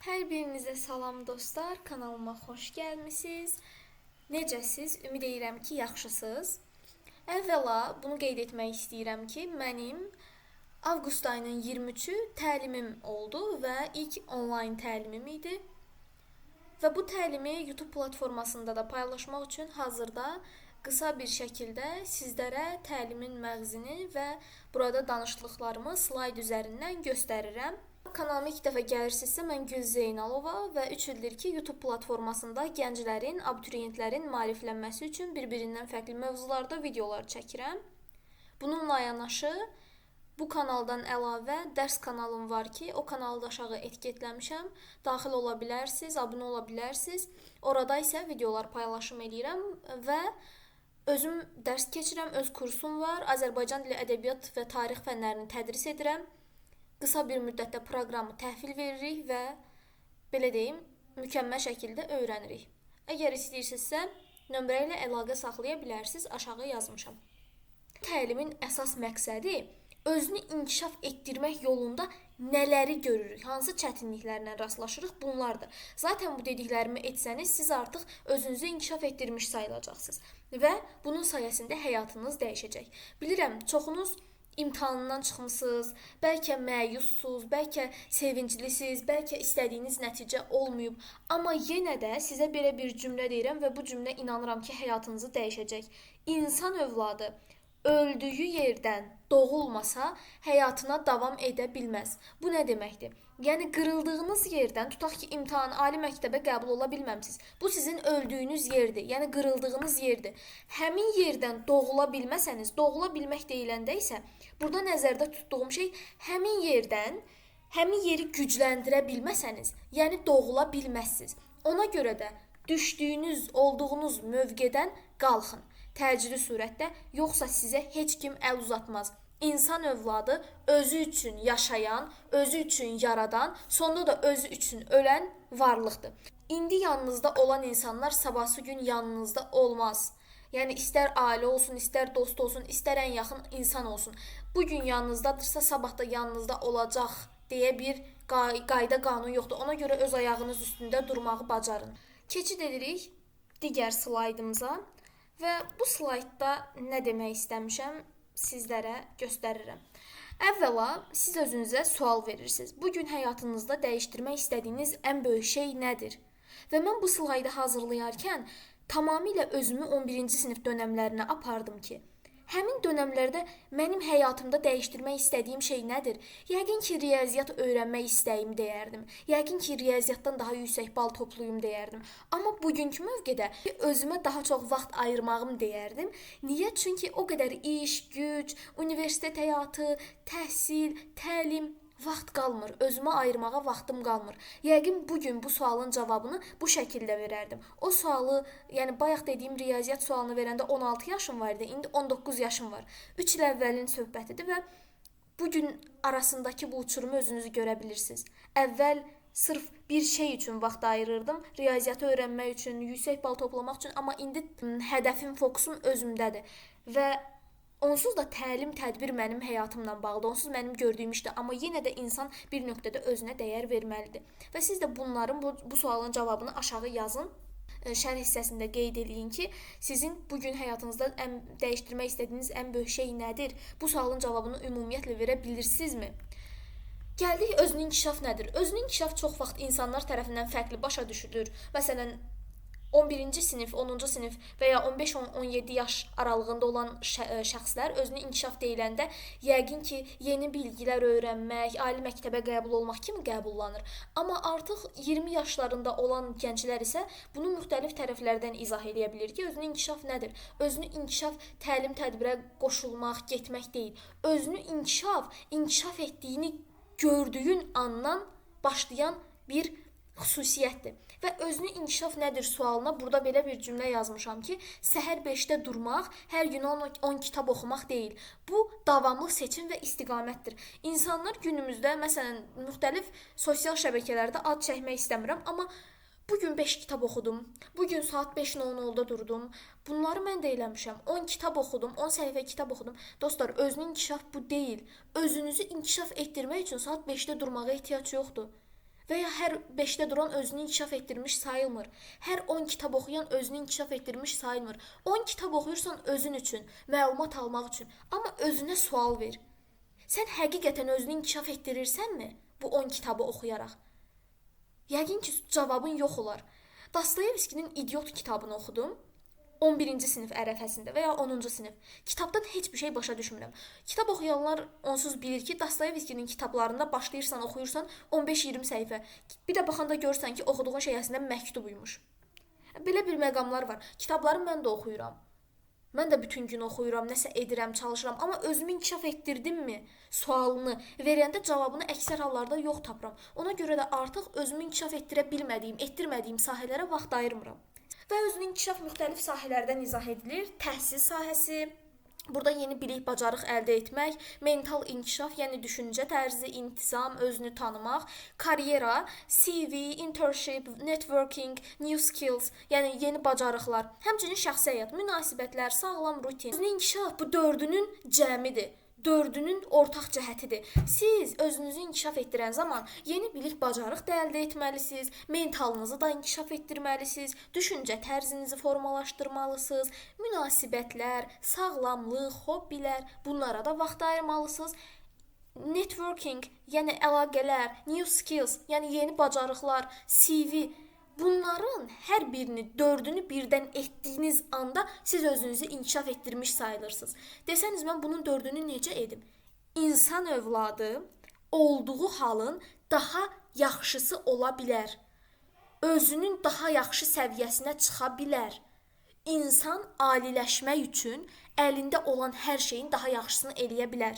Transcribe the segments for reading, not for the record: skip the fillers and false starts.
Hər birinizə salam dostlar, kanalıma xoş gəlmisiniz. Necəsiz? Ümid edirəm ki, yaxşısınız. Əvvəla bunu qeyd etmək istəyirəm ki, mənim avqust ayının 23-ü təlimim oldu və ilk onlayn təlimim idi. Və bu təlimi YouTube platformasında da paylaşmaq üçün hazırda qısa bir şəkildə sizlərə təlimin məğzini və burada danışdıqlarımı slayd üzərindən göstərirəm. Kanalıma ilk dəfə gəlirsinizsə, mən Gül Zeynalova və 3 ildir ki, YouTube platformasında gənclərin, abituriyentlərin maariflənməsi üçün bir-birindən fərqli mövzularda videolar çəkirəm. Bununla yanaşı, bu kanaldan əlavə dərs kanalım var ki, o kanalı da aşağı etiketləmişəm. Daxil ola bilərsiniz, abunə ola bilərsiniz. Orada isə videolar paylaşım edirəm və özüm dərs keçirəm, öz kursum var. Azərbaycan dili, ədəbiyyat və tarix fənlərini tədris edirəm. Qısa bir müddətdə proqramı təhvil veririk və belə deyim, mükəmməl şəkildə öyrənirik. Əgər istəyirsinizsə, nömrə ilə əlaqə saxlaya bilərsiniz, aşağı yazmışam. Təlimin əsas məqsədi özünü inkişaf etdirmək yolunda nələri görürük, hansı çətinliklərlə rastlaşırıq, bunlardır. Zaten bu dediklərimi etsəniz, siz artıq özünüzü inkişaf etdirmiş sayılacaqsınız və bunun sayəsində həyatınız dəyişəcək. Bilirəm, çoxunuz imtahandan çıxmısınız, bəlkə məyussuz, bəlkə sevinclisiniz, bəlkə istədiyiniz nəticə olmayıb. Amma yenə də sizə belə bir cümlə deyirəm və bu cümlə inanıram ki, həyatınızı dəyişəcək. İnsan övladı öldüyü yerdən doğulmasa, həyatına davam edə bilməz. Bu nə deməkdir? Yəni, qırıldığınız yerdən, tutaq ki, imtahan, ali məktəbə qəbul ola bilməmsiniz. Bu sizin öldüyünüz yerdir, yəni qırıldığınız yerdir. Həmin yerdən doğula bilməsəniz, doğula bilmək deyiləndə isə, burada nəzərdə tutduğum şey, həmin yerdən, həmin yeri gücləndirə bilməsəniz, yəni doğula bilməzsiniz. Ona görə də düşdüyünüz, olduğunuz mövqedən qalxın. Təcili surətdə, yoxsa sizə heç kim əl uzatmaz. İnsan övladı özü üçün yaşayan, özü üçün yaradan, sonda da özü üçün ölən varlıqdır. İndi yanınızda olan insanlar sabahsı gün yanınızda olmaz. Yəni, istər ailə olsun, istər dost olsun, istər ən yaxın insan olsun. Bugün yanınızdadırsa, sabah da yanınızda olacaq deyə bir qayda qanun yoxdur. Ona görə öz ayağınız üstündə durmağı bacarın. Keçid edirik digər slaydımıza. Və bu slaydda nə demək istəmişəm, sizlərə göstərirəm. Əvvəla, siz özünüzə sual verirsiniz. Bugün həyatınızda dəyişdirmək istədiyiniz ən böyük şey nədir? Və mən bu slaydı hazırlayarkən tamamilə özümü 11-ci sinif dönəmlərinə apardım ki, həmin dönəmlərdə mənim həyatımda dəyişdirmək istədiyim şey nədir? Yəqin ki, riyaziyyat öyrənmək istəyim deyərdim. Yəqin ki, riyaziyyatdan daha yüksək bal toplayım deyərdim. Amma bugünkü mövqedə özümə daha çox vaxt ayırmağım deyərdim. Niyə? Çünki o qədər iş, güc, universitet həyatı, təhsil, təlim, vaxt qalmır, özümə ayırmağa vaxtım qalmır. Yəqin bugün bu sualın cavabını bu şəkildə verərdim. O sualı, yəni bayaq dediyim riyaziyyat sualını verəndə 16 yaşım var idi, indi 19 yaşım var. 3 il əvvəlin söhbətidir və bugün arasındakı bu uçurumu özünüz görə bilirsiniz. Əvvəl sırf bir şey üçün vaxt ayırırdım, riyaziyyatı öyrənmək üçün, yüksək bal toplamaq üçün, amma indi hədəfim, fokusum özümdədir və onsuz da təlim, tədbir mənim həyatımla bağlıdır. Onsuz mənim gördüyüm işdir. Amma yenə də insan bir nöqtədə özünə dəyər verməlidir. Və siz də bunların, bu sualın cavabını aşağı yazın. Şərh hissəsində qeyd eləyin ki, sizin bugün həyatınızda dəyişdirmək istədiyiniz ən böyük şey nədir? Bu sualın cavabını ümumiyyətlə verə bilirsinizmi? Gəldik, özünü inkişaf nədir? Özünü inkişaf çox vaxt insanlar tərəfindən fərqli başa düşülür. Məsələn, 11-ci sinif, 10-cu sinif və ya 15-17 yaş aralığında olan şəxslər özünü inkişaf deyiləndə yəqin ki, yeni bilgilər öyrənmək, ali məktəbə qəbul olmaq kimi qəbullanır. Amma artıq 20 yaşlarında olan gənclər isə bunu müxtəlif tərəflərdən izah edə bilir ki, özünü inkişaf nədir? Özünü inkişaf təlim tədbirə qoşulmaq, getmək deyil. Özünü inkişaf etdiyini gördüyün andan başlayan bir xüsusiyyətdir. Və özünü inkişaf nədir sualına burada belə bir cümlə yazmışam ki, səhər 5-də durmaq, hər gün 10 kitab oxumaq deyil. Bu, davamlı seçim və istiqamətdir. İnsanlar günümüzdə, məsələn, müxtəlif sosial şəbəkələrdə ad çəkmək istəmirəm, amma bugün 5 kitab oxudum, bugün saat 5-in 10-da durdum, bunları mən də eləmişəm. 10 kitab oxudum, 10 səhifə kitab oxudum. Dostlar, özünü inkişaf bu deyil. Özünüzü inkişaf etdirmək üçün saat 5-də durmağa ehtiyac yoxdur. Və ya hər 5-də duran özünü inkişaf etdirmiş sayılmır. Hər 10 kitab oxuyan özünü inkişaf etdirmiş sayılmır. 10 kitab oxuyursan özün üçün, məlumat almaq üçün, amma özünə sual ver. Sən həqiqətən özünü inkişaf etdirirsənmi bu 10 kitabı oxuyaraq? Yəqin ki, cavabın yox olar. Dostoyevskinin İdiot kitabını oxudum. 11-ci sinif ərəfəsində və ya 10-cu sinif. Kitabdan heç bir şey başa düşmürəm. Kitab oxuyanlar onsuz bilir ki, Dostoyevskinin kitablarında başlayırsan, oxuyursan 15-20 səhifə. Bir də baxanda görürsən ki, oxuduğun şey əslində məktubuymuş. Belə bir məqamlar var. Kitabları mən də oxuyuram. Mən də bütün gün oxuyuram, nəsə edirəm, çalışıram, amma özümü inkişaf etdirdimmi? Sualını verəndə cavabını əksər hallarda yox tapıram. Ona görə də artıq özümü inkişaf etdirə bilmədiyim, etdirmədiyim sahələrə vaxt ayırmıram. Və özünün inkişaf müxtəlif sahələrdən izah edilir. Təhsil sahəsi, burada yeni bilik, bacarıq əldə etmək, mental inkişaf, yəni düşüncə tərzi, intizam, özünü tanımaq, karyera, CV, internship, networking, new skills, yəni yeni bacarıqlar, həmçinin şəxsi həyat, münasibətlər, sağlam rutin. Özünün inkişaf bu dördünün cəmidir. Dördünün ortaq cəhətidir. Siz özünüzü inkişaf etdirən zaman yeni bilik, bacarıq da əldə etməlisiniz, mentalınızı da inkişaf etdirməlisiniz, düşüncə tərzinizi formalaşdırmalısınız, münasibətlər, sağlamlıq, hobbilər, bunlara da vaxt ayırmalısınız. Networking, yəni əlaqələr, new skills, yəni yeni bacarıqlar, CV, bunların hər birini, dördünü birdən etdiyiniz anda siz özünüzü inkişaf etdirmiş sayılırsınız. Desəniz, mən bunun dördünü necə edim? İnsan övladı olduğu halın daha yaxşısı ola bilər. Özünün daha yaxşı səviyyəsinə çıxa bilər. İnsan aliləşmək üçün əlində olan hər şeyin daha yaxşısını eləyə bilər.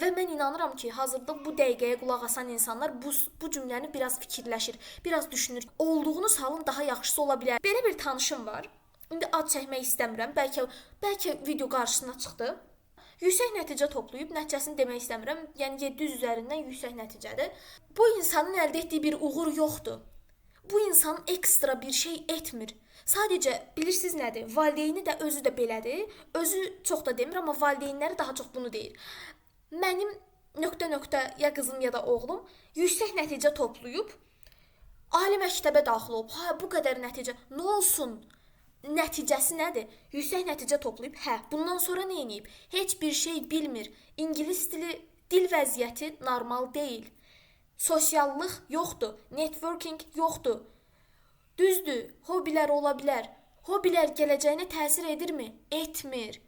Və mən inanıram ki, hazırda bu dəqiqəyə qulaq asan insanlar bu cümləni biraz fikirləşir, biraz düşünür. Olduğunuz halın daha yaxşısı ola bilər. Belə bir tanışım var. İndi ad çəkmək istəmirəm. Bəlkə video qarşısına çıxdı. Yüksək nəticə toplayıb, nəticəsini demək istəmirəm. Yəni 700 üzərindən yüksək nəticədir. Bu insanın əldə etdiyi bir uğur yoxdur. Bu insan ekstra bir şey etmir. Sadəcə bilirsiniz nədir? Valideyni də özü də belədir. Özü çox da demir, amma valideynləri daha çox bunu deyir. Mənim ... ya qızım ya da oğlum yüksək nəticə toplayıb, ali məktəbə daxil olub. Ha, bu qədər nəticə. Nə olsun? Nəticəsi nədir? Yüksək nəticə toplayıb. Hə, bundan sonra nə edib? Heç bir şey bilmir. İngilis dili, dil vəziyyəti normal deyil. Sosiallıq yoxdur. Networking yoxdur. Düzdür, hobbilər ola bilər. Hobbilər gələcəyinə təsir edirmi? Etmir.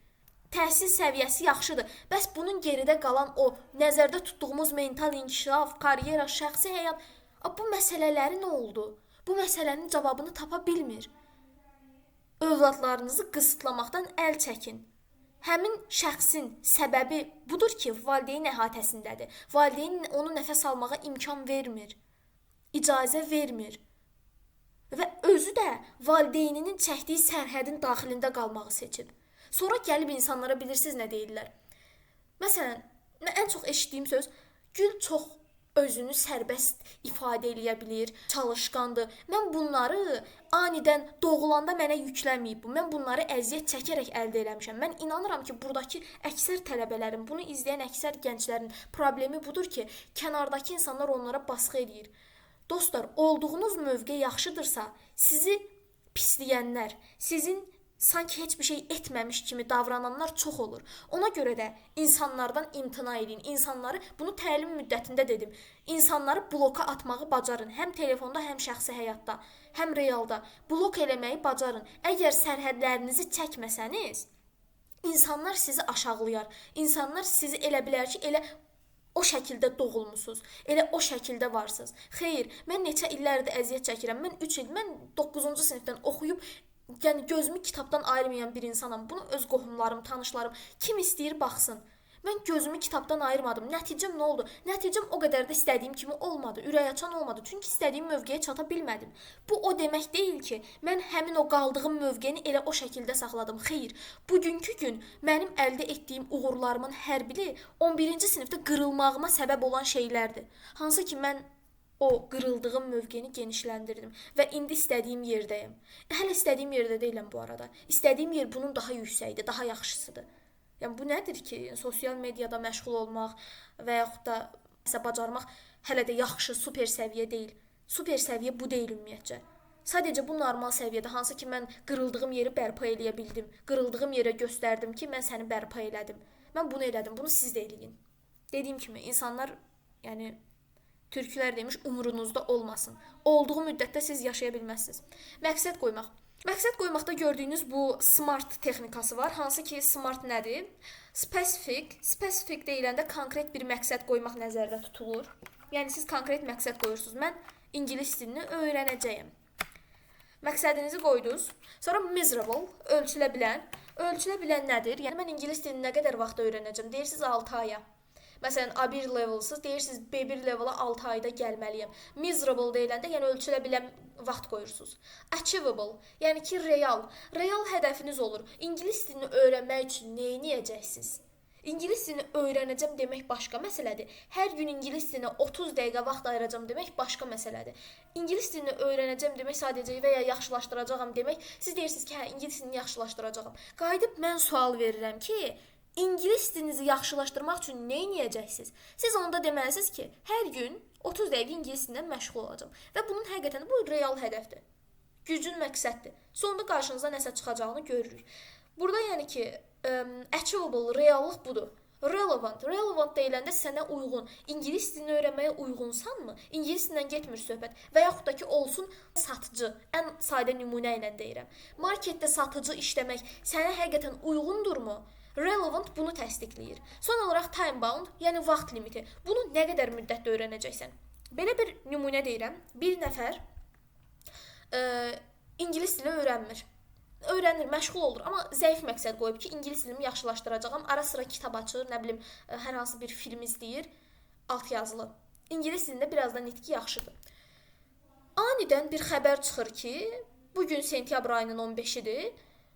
Təhsil səviyyəsi yaxşıdır. Bəs bunun geridə qalan o nəzərdə tutduğumuz mental inkişaf, karyera, şəxsi həyat, bu məsələləri nə oldu? Bu məsələnin cavabını tapa bilmir. Övladlarınızı qısıtlamaqdan əl çəkin. Həmin şəxsin səbəbi budur ki, valideyn əhatəsindədir. Valideyn onu nəfəs almağa imkan vermir. İcazə vermir. Və özü də valideyninin çəkdiyi sərhədin daxilində qalmağı seçib. Sonra gəlib insanlara bilirsiniz nə deyirlər? Məsələn, ən çox eşitdiyim söz, Gül çox özünü sərbəst ifadə eləyə bilir, çalışqandır. Mən bunları anidən doğulanda mənə yüklənməyib bu. Mən bunları əziyyət çəkərək əldə eləmişəm. Mən inanıram ki, buradakı əksər tələbələrin, bunu izləyən əksər gənclərin problemi budur ki, kənardakı insanlar onlara baskı edir. Dostlar, olduğunuz mövqe yaxşıdırsa, sizi pisləyənlər, sizin sanki heç bir şey etməmiş kimi davrananlar çox olur. Ona görə də insanlardan imtina edin. İnsanları, bunu təlim müddətində dedim, insanları bloka atmağı bacarın. Həm telefonda, həm şəxsi həyatda, həm realda. Blok eləməyi bacarın. Əgər sərhədlərinizi çəkməsəniz, insanlar sizi aşağılayar. İnsanlar sizi elə bilər ki, elə o şəkildə doğulmusunuz, elə o şəkildə varsınız. Xeyr, mən neçə illərdir əziyyət çəkirəm. Mən 9-cu sinifdən oxuyub, yəni gözümü kitabdan ayırmayan bir insanam. Bunu öz qohumlarım, tanışlarım, kim istəyir baxsın. Mən gözümü kitabdan ayırmadım. Nəticəm nə oldu? Nəticəm o qədər də istədiyim kimi olmadı. Ürək açan olmadı. Çünki istədiyim mövqeyə çata bilmədim. Bu o demək deyil ki, mən həmin o qaldığım mövqeni elə o şəkildə saxladım. Xeyr, bugünkü gün mənim əldə etdiyim uğurlarımın hər biri 11-ci sinifdə qırılmağıma səbəb olan şeylərdir. Hansı ki, mən o qırıldığım mövqeni genişləndirdim və indi istədiyim yerdəyim. Hələ istədiyim yerdə deyiləm bu arada. İstədiyim yer bunun daha yüksəkdir, daha yaxşısıdır. Yəni bu nədir ki, sosial mediada məşğul olmaq və yaxud da bacarmaq hələ də yaxşı, super səviyyə deyil. Super səviyyə bu deyil ümumiyyətcə. Sadəcə bu normal səviyyədə, hansı ki mən qırıldığım yeri bərpa eləyə bildim. Qırıldığım yerə göstərdim ki, mən səni bərpa elədim. Mən bunu elədim, bunu siz də eləyin. Dediyim kimi, insanlar, yəni türklər demiş, umurunuzda olmasın. Olduğu müddətdə siz yaşaya bilməzsiniz. Məqsəd qoymaq. Məqsəd qoymaqda gördüyünüz bu SMART texnikası var. Hansı ki, SMART nədir? Specific. Specific deyiləndə konkret bir məqsəd qoymaq nəzərdə tutulur. Yəni siz konkret məqsəd qoyursunuz. Mən ingilis dilini öyrənəcəyəm. Məqsədinizi qoydunuz. Sonra miserable, ölçülə bilən. Ölçülə bilən nədir? Yəni mən ingilis dilini nə qədər vaxtda öyrənəcəm? Deyirsiniz 6 aya. Məsələn, A1 levelsız, deyirsiniz B1 levela 6 ayda gəlməliyəm. Miserable deyiləndə, yəni ölçülə bilən vaxt qoyursunuz. Achievable, yəni ki, real hədəfiniz olur. İngilis dilini öyrənmək üçün nə edəcəksiniz? İngilis dilini öyrənəcəm demək başqa məsələdir. Hər gün ingilis dilinə 30 dəqiqə vaxt ayıracam demək başqa məsələdir. İngilis dilini öyrənəcəm demək sadəcə və ya yaxşılaşdıracağam demək, siz deyirsiniz ki, hə, ingilis dilini yaxşılaşdıracağam. Qayıdıb mən sual verirəm ki, İngilis dilinizi yaxşılaşdırmaq üçün nə edəcəksiniz? Siz onda deməlisiniz ki, hər gün 30 dəqiqə ingilis dilindən məşğul olacağam. Və bunun həqiqətən bu real hədəfdir. Gücün məqsəddir. Sonunda qarşınıza nəsə çıxacağını görürük. Burada yəni ki, achievable, reallıq budur. Relevant deyiləndə sənə uyğun, ingilis dilini öyrənməyə uyğunsanmı? İngilis dilindən getmir söhbət və yaxud da ki, olsun satıcı, ən sadə nümunə ilə deyirəm. Marketdə satıcı işləmək sənə həqiqətən uyğundurmu? Relevant bunu təsdiqləyir. Son olaraq time bound, yəni vaxt limiti. Bunu nə qədər müddətdə öyrənəcəksən? Belə bir nümunə deyirəm. Bir nəfər ingilis dili öyrənmir. Öyrənir, məşğul olur, amma zəif məqsəd qoyub ki, ingilis dilimi yaxşılaşdıracağam. Ara sıra kitab açır, nə bilim, hər hansı bir film izləyir, alt yazılı. İngilis dilində biraz da nitqi yaxşıdır. Anidən bir xəbər çıxır ki, bugün sentyabr ayının 15-idir.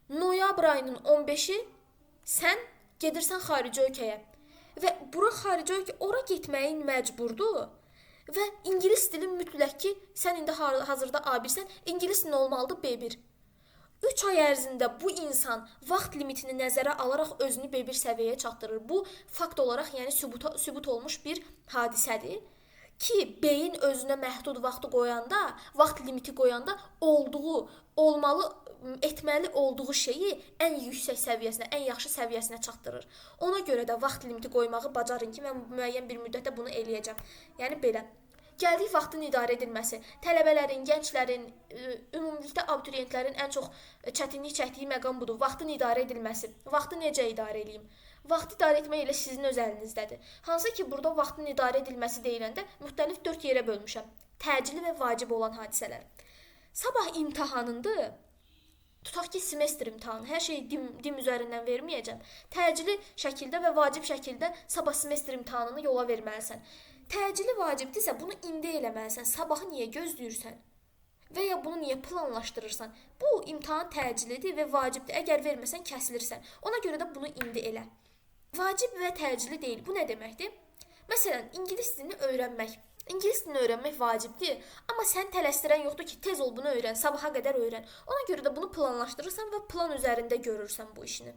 Noyabr ayının 15-i sən gedirsən xarici ölkəyə və bura xarici ölkə, ora getməyin məcburdur və ingilis dili mütləq ki, sən indi hazırda A1-sən, ingilis dili olmalıdır B1. 3 ay ərzində bu insan vaxt limitini nəzərə alaraq özünü B1 səviyyəyə çatdırır. Bu fakt olaraq, yəni sübut olmuş bir hadisədir ki, beyin özünə məhdud vaxtı qoyanda, vaxt limiti qoyanda etməli olduğu şeyi ən yüksək səviyyəsinə, ən yaxşı səviyyəsinə çatdırır. Ona görə də vaxt limiti qoymağı bacarın ki, mən müəyyən bir müddətdə bunu eləyəcəm. Yəni belə. Gəldiyi vaxtın idarə edilməsi, tələbələrin, gənclərin, ümumilikdə abituriyentlərin ən çox çətinlik çəkdiyi məqam budur. Vaxtın idarə edilməsi. Vaxtı necə idarə edeyim? Vaxtı idarə etmək elə sizin öz əlinizdədir. Hansı ki, burada vaxtın idarə edilməsi deyiləndə müxtəlif 4 yerə bölmüşəm. Təcili və vacib olan hadisələr. Sabah imtahanındır. Tutaq ki, semestr imtahanı. Hər şeyi dim üzərindən verməyəcəm. Təcili şəkildə və vacib şəkildə sabah semestr imtahanını yola verməlisən. Təcili vacibdirsə, bunu indi eləməlisən. Sabahı niyə gözləyirsən? Və ya bunu niyə planlaşdırırsan? Bu imtahan təcilidir və vacibdir. Əgər verməsən, kəsilirsən. Ona görə də bunu indi elə. Vacib və təcili deyil. Bu nə deməkdir? Məsələn, ingilis dilini öyrənmək. İngilis dilini öyrənmək vacibdir, amma sən tələsdirən yoxdur ki, tez ol bunu öyrən, sabaha qədər öyrən. Ona görə də bunu planlaşdırırsan və plan üzərində görürsən bu işini.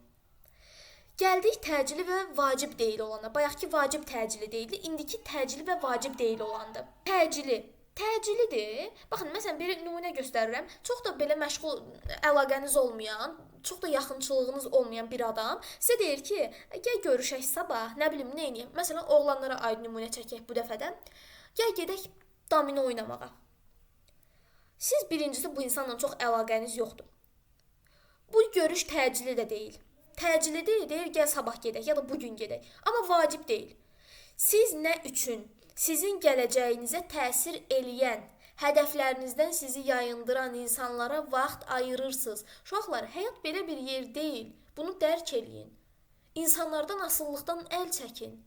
Gəldik təcili və vacib deyil olana. Bayaqki vacib təcili deyildi, indiki təcili və vacib deyil olandı. Təcilidir. Baxın, məsələn, bir nümunə göstərirəm. Çox da belə məşğul əlaqəniz olmayan, çox da yaxınçılığınız olmayan bir adam sizə deyir ki, gəl görüşək sabah, nə bilim, nə edeyim. Məsələn, oğlanlara aid nümunə çəkək bu dəfədən. Gəl gedək domino oynamağa. Siz birincisi bu insanla çox əlaqəniz yoxdur. Bu görüş təcili də deyil. Təcilidir, deyir gəl sabah gedək ya da bugün gedək. Amma vacib deyil. Siz nə üçün sizin gələcəyinizə təsir eləyən, hədəflərinizdən sizi yayındıran insanlara vaxt ayırırsınız. Uşaqlar, həyat belə bir yer deyil. Bunu dərk eləyin. İnsanlardan asılılıqdan əl çəkin.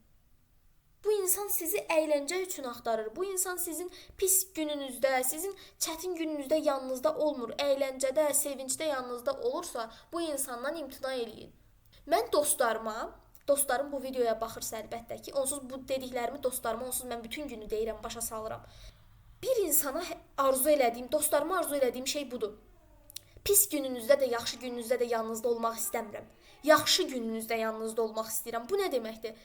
Bu insan sizi əyləncə üçün axtarır. Bu insan sizin pis gününüzdə, sizin çətin gününüzdə yanınızda olmur. Əyləncədə, sevincdə yanınızda olursa, bu insandan imtina eləyin. Mən dostlarım bu videoya baxırsa əlbəttə ki, onsuz bu dediklərimi dostlarıma, onsuz mən bütün günü deyirəm, başa salıram. Bir insana dostlarıma arzu elədiyim şey budur. Pis gününüzdə də, yaxşı gününüzdə də yanınızda olmaq istəmirəm. Yaxşı gününüzdə yanınızda olmaq istəyirəm. Bu nə deməkdir?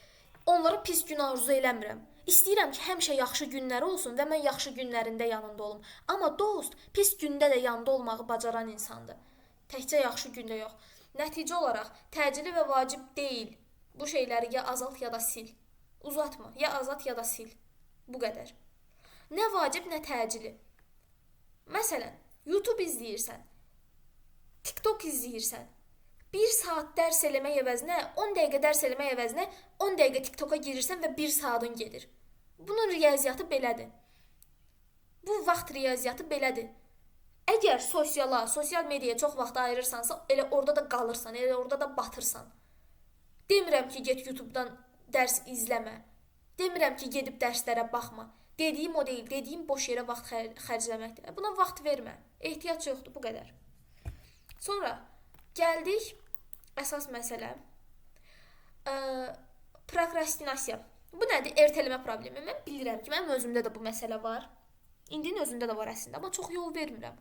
Onlara pis gün arzu eləmirəm. İstəyirəm ki, həmişə yaxşı günləri olsun və mən yaxşı günlərində yanında olum. Amma dost pis gündə də yanında olmağı bacaran insandır. Təkcə yaxşı gündə yox. Nəticə olaraq təcili və vacib deyil. Bu şeyləri ya azalt ya da sil. Uzatma. Ya azalt ya da sil. Bu qədər. Nə vacib, nə təcili. Məsələn, YouTube izləyirsən, TikTok izləyirsən. 1 saat dərs eləmək əvəzinə, 10 dəqiqə dərs eləmək əvəzinə 10 dəqiqə TikToka girirsən və 1 saatın gedir. Bunun riyaziyyatı belədir. Bu vaxt riyaziyyatı belədir. Əgər sosial mediaya çox vaxt ayırırsansa, elə orada da qalırsan, elə orada da batırsan. Demirəm ki, get YouTube'dan dərs izləmə. Demirəm ki, gedib dərslərə baxma. Dediyim o deyil, dediyim boş yerə vaxt xərcləməkdir. Buna vaxt vermə. Ehtiyac yoxdur, bu qədər. Sonra gəldik əsas məsələ. Prokrastinasiya. Bu nədir? Ertələmə problemi. Mən bilirəm ki, mənim özümdə də bu məsələ var. İndinin özündə də var əslində, amma çox yol vermirəm.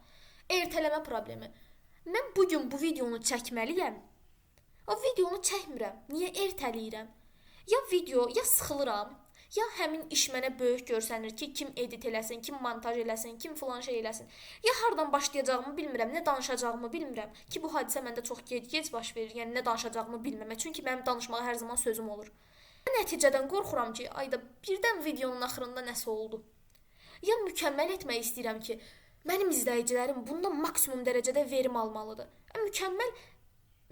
Ertələmə problemi. Mən bugün bu videonu çəkməliyəm. O videonu çəkmirəm. Niyə ertələyirəm? Ya video, ya sıxılıram, ya həmin iş mənə böyük görsənir ki, kim edit eləsin, kim montaj eləsin, kim filan şey eləsin. Ya hardan başlayacağımı bilmirəm, nə danışacağımı bilmirəm ki, bu hadisə məndə çox gec baş verir. Yəni nə danışacağımı bilməmə. Çünki mənim danışmağa hər zaman sözüm olur. Nəticədən qorxuram ki, ayda birdən videonun axırında nəsə oldu. Ya mükəmməl etmək istəyirəm ki, mənim izləyicilərim bundan maksimum dərəcədə verim almalıdır.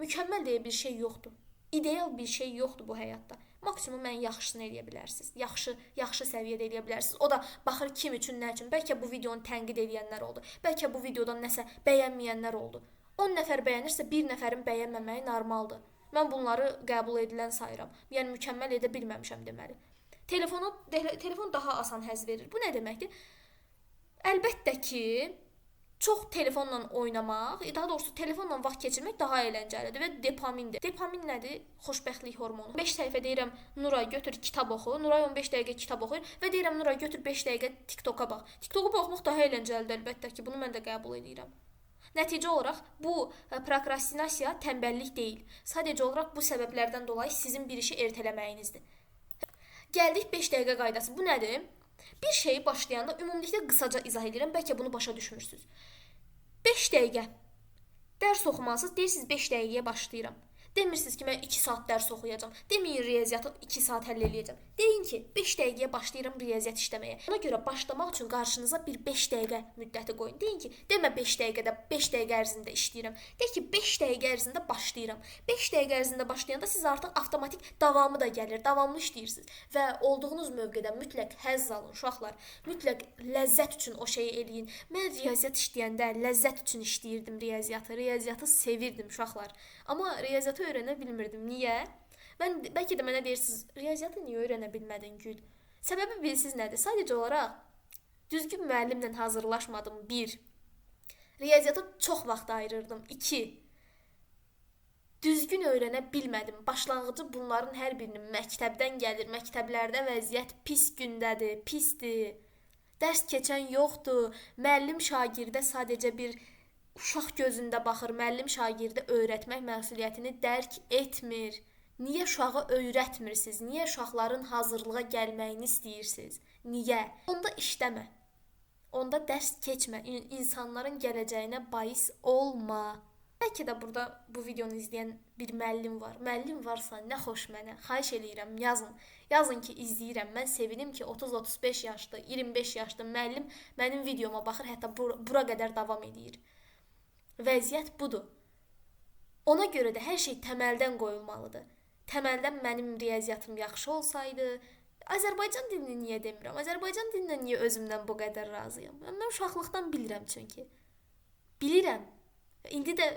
Mükəmməl deyə bir şey yoxdur. İdeal bir şey yoxdur bu həyatda. Maksimum mən yaxşısını eləyə bilərsiniz. Yaxşı səviyyədə eləyə bilərsiniz. O da baxır kim üçün, nə üçün. Bəlkə bu videonu tənqid edənlər oldu. Bəlkə bu videodan nəsə bəyənməyənlər oldu. 10 nəfər bəyənirsə, 1 nəfərin bəyənməməyi normaldır. Mən bunları qəbul edilən sayıram. Yəni mükəmməl edə bilməmişəm deməli. Telefon daha asan həzz verir. Bu nə deməkdir? Əlbəttə ki, çox telefonla oynamaq, daha doğrusu telefonla vaxt keçirmək daha əyləncəlidir və dopamindir. Dopamin nədir? Xoşbəxtlik hormonu. 5 səhifə deyirəm, Nuray götür kitab oxu. Nuray 15 dəqiqə kitab oxuyur və deyirəm Nuray götür 5 dəqiqə TikToka bax. TikToka baxmaq daha əyləncəlidir əlbəttə ki, bunu mən də qəbul edirəm. Nəticə olaraq bu prokrastinasiya tənbəllik deyil. Sadəcə olaraq bu səbəblərdən dolayı sizin bir işi ertələməyinizdir. Gəldik 5 dəqiqə qaydası. Bu nədir? Bir şeyi başlayanda ümumilikdə qısaca izah edirəm, bəlkə bunu başa düşmürsünüz. 5 dəqiqə dərs oxumalısınız, deyirsiniz 5 dəqiqəyə başlayıram. Demirsiniz ki, mən 2 saat dərs oxuyacağam. Deməyin riyaziyyatı 2 saat həll eləyəcəm. Deyin ki, 5 dəqiqəyə başlayıram riyaziyyat işləməyə. Ona görə başlamaq üçün qarşınıza bir 5 dəqiqə müddəti qoyun. Deyin ki, demə 5 dəqiqədə 5 dəqiqə ərzində işləyirəm. De ki, 5 dəqiqə ərzində başlayıram. 5 dəqiqə ərzində başlayanda siz artıq avtomatik davamı da gəlir, davamlı işləyirsiniz və olduğunuz mövqedə mütləq həzz alın uşaqlar. Mütləq ləzzət üçün o şeyi eləyin. Mən riyaziyyat işləyəndə ləzzət üçün işləyirdim riyaziyyatı. Riyaziyyatı sevirdim uşaqlar. Amma riyaziyyatı öyrənə bilmirdim. Niyə? Bəlkə də mənə deyirsiniz, riyaziyyatı niyə öyrənə bilmədin Gül? Səbəbi bilsiz nədir? Sadəcə olaraq düzgün müəllimlə hazırlaşmadım. 1. Riyaziyyata çox vaxt ayırırdım. 2. Düzgün öyrənə bilmədim. Başlanğıcı bunların hər birinin məktəbdən gəlir. Məktəblərdə vəziyyət pis gündədir, pisdir. Dərs keçən yoxdur. Müəllim şagirdə sadəcə bir uşaq gözündə baxır, müəllim şagirdə öyrətmək məsuliyyətini dərk etmir. Niyə uşağı öyrətmirsiniz? Niyə uşaqların hazırlığa gəlməyini istəyirsiniz? Niyə? Onda işləmə. Onda dərs keçmə. İnsanların gələcəyinə bais olma. Bəlkə də burada bu videonu izləyən bir müəllim var. Müəllim varsa nə xoş mənə. Xahiş eləyirəm, yazın. Yazın ki, izləyirəm. Mən sevinim ki, 30-35 yaşlı, 25 yaşlı müəllim mənim videoma baxır, hətta bura qədər davam edir. Vəziyyət budur. Ona görə də hər şey təməldən qoyulmalıdır. Təməldən mənim riyaziyyatım yaxşı olsaydı, Azərbaycan dilini niyə demirəm? Azərbaycan dilinə niyə özümdən bu qədər razıyam? Mən uşaqlıqdan bilirəm çünki. Bilirəm. İndi də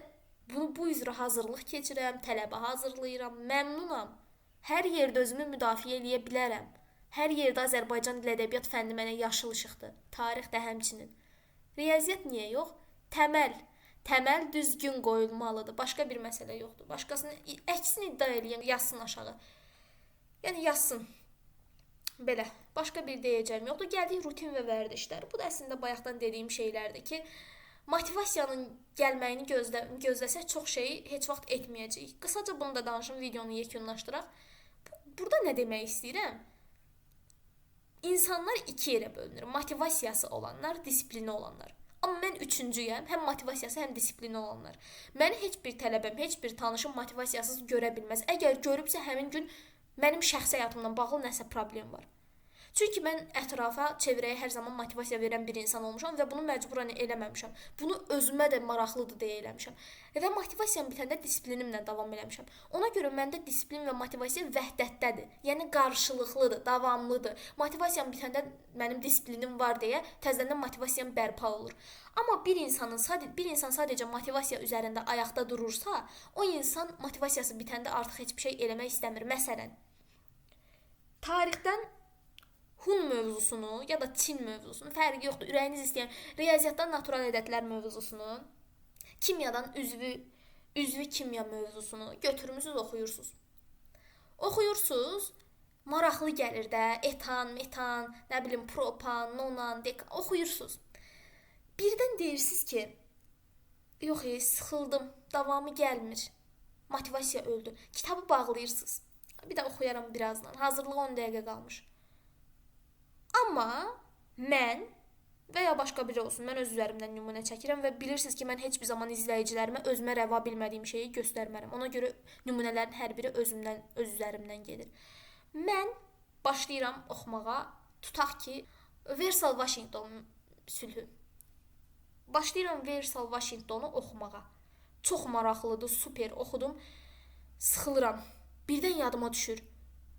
bu üzrə hazırlıq keçirəm, tələbə hazırlayıram, məmnunam. Hər yerdə özümü müdafiə eləyə bilərəm. Hər yerdə Azərbaycan dil ədəbiyyat fənni mənə yaşıl işıqdır. Tarix də həmçinin. Riyaziyyat niyə yox? Təməl düzgün qoyulmalıdır. Başqa bir məsələ yoxdur. Başqasını əksini iddia eləyən yazsın aşağı. Yəni yazsın. Belə. Başqa bir deyəcəyim yoxdur. Gəldik rutin və vərdişlər. Bu da əslində bayaqdan dediyim şeylərdir ki, motivasiyanın gəlməyini gözləsək çox şeyi heç vaxt etməyəcəyik. Qısaca bunu da danışım, videonu yekunlaşdıraq. Burada nə demək istəyirəm? İnsanlar iki yerə bölünür. Motivasiyası olanlar, disiplini olanlar. Amma mən üçüncüyəm. Həm motivasiyası, həm disiplini olanlar. Məni heç bir tələbəm, heç bir tanışım motivasiyasız görə bilməz. Əgər görübsə həmin gün mənim şəxsi həyatımla bağlı nəsə problem var. Çünki mən ətrafa, çevrəyə hər zaman motivasiya verən bir insan olmuşam və bunu məcburan eləməmişəm. Bunu özümə də maraqlıdır deyə eləmişəm. Və motivasiyam bitəndə disiplinimlə davam eləmişəm. Ona görə məndə disiplin və motivasiya vəhdətdədir. Yəni qarşılıqlıdır, davamlıdır. Motivasiyam bitəndə mənim disiplinim var deyə təzədən motivasiyam bərpa olur. Amma bir insan sadəcə motivasiya üzərində ayaqda durursa, o insan motivasiyası bitəndə artıq heç bir şey eləmək istəmir. Məsələn, tarixdən Hun mövzusunu ya da Çin mövzusunu, fərqi yoxdur, ürəyiniz istəyən, riyaziyyatdan natural ədədlər mövzusunu, kimyadan üzvü kimya mövzusunu götürmüsünüz, oxuyursunuz. Oxuyursunuz, maraqlı gəlir də, etan, metan, nə bilim, propan, nonan, dekan, oxuyursunuz. Birdən deyirsiniz ki, yox, sıxıldım, davamı gəlmir, motivasiya öldü. Kitabı bağlayırsınız. Bir də oxuyaram birazdan, hazırlığa 10 dəqiqə qalmış. Amma mən və ya başqa biri olsun, mən öz üzərimdən nümunə çəkirəm və bilirsiniz ki, mən heç bir zaman izləyicilərimə özümə rəva bilmədiyim şeyi göstərmərəm. Ona görə nümunələrin hər biri öz üzərimdən gedir. Mən başlayıram oxumağa, tutaq ki, Versal Washington sülhü. Başlayıram Versal Washingtonu oxumağa. Çox maraqlıdır, super oxudum, sıxılıram. Birdən yadıma düşür.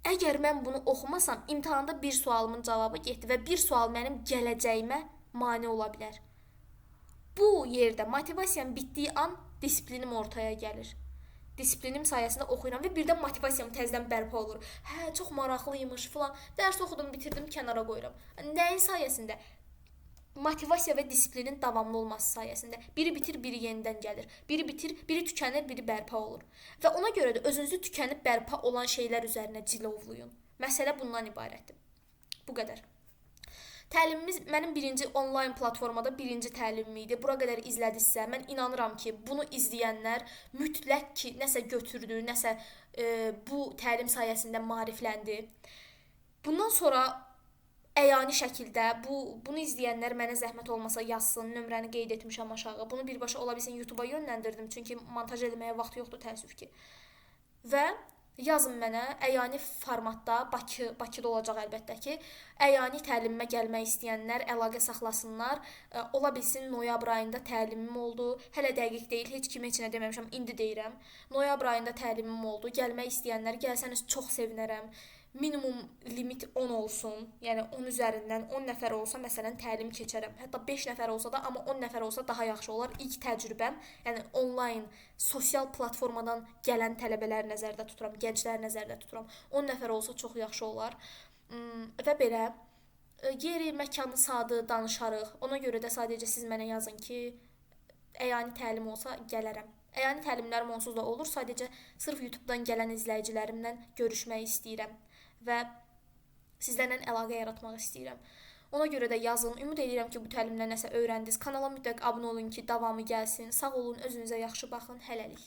Əgər mən bunu oxumasam, imtahanda bir sualımın cavabı getdi və bir sual mənim gələcəyimə mane ola bilər. Bu yerdə motivasiyam bitdiyi an disiplinim ortaya gəlir. Disiplinim sayəsində oxuyuram və birdən motivasiyam təzədən bərpa olur. Hə, çox maraqlıymış filan. Dərs oxudum, bitirdim, kənara qoyuram. Nəyin sayəsində? Motivasiya və disiplinin davamlı olması sayəsində. Biri bitir, biri yenidən gəlir. Biri bitir, biri tükənir, biri bərpa olur. Və ona görə də özünüzü tükənib bərpa olan şeylər üzərinə cilovlayın. Məsələ bundan ibarətdir. Bu qədər. Təlimimiz mənim birinci onlayn platformada birinci təlimim idi. Bura qədər izlədinizsə, mən inanıram ki, bunu izləyənlər mütləq ki, nəsə götürdü, nəsə bu təlim sayəsində maarifləndi. Bundan sonra əyani şəkildə bunu izləyənlər mənə zəhmət olmasa yazsın, nömrəni qeyd etmişəm aşağı. Bunu birbaşa ola bilsin YouTube'a yönləndirdim, çünki montaj etməyə vaxt yoxdur təəssüf ki. Və yazın mənə əyani formatda, Bakıda olacaq əlbəttə ki, əyani təlimimə gəlmək istəyənlər əlaqə saxlasınlar. Ola bilsin noyabr ayında təlimim oldu. Hələ dəqiq deyil, heç kimə heç nə deməmişəm, indi deyirəm. Noyabr ayında təlimim oldu. Gəlmək istəyənlər gəlsəniz çox sevinərəm. Minimum limit 10 olsun, yəni 10 üzərindən 10 nəfər olsa məsələn təlim keçərəm. Hətta 5 nəfər olsa da, amma 10 nəfər olsa daha yaxşı olar. İlk təcrübəm, yəni onlayn, sosial platformadan gələn tələbələr nəzərdə tuturam, gənclər nəzərdə tuturam. 10 nəfər olsa çox yaxşı olar. Və belə yeri, məkanı, saatı danışarıq. Ona görə də sadəcə siz mənə yazın ki, əyani təlim olsa gələrəm. Əyani təlimlərim onsuz da olur. Sadəcə sırf YouTube-dan gələn izləyicilərimlə görüşmək istəyirəm və sizlərlə əlaqə yaratmaq istəyirəm. Ona görə də yazın. Ümid edirəm ki, bu təlimlə nəsə öyrəndiniz. Kanala mütləq abunə olun ki, davamı gəlsin. Sağ olun, özünüzə yaxşı baxın. Hələlik.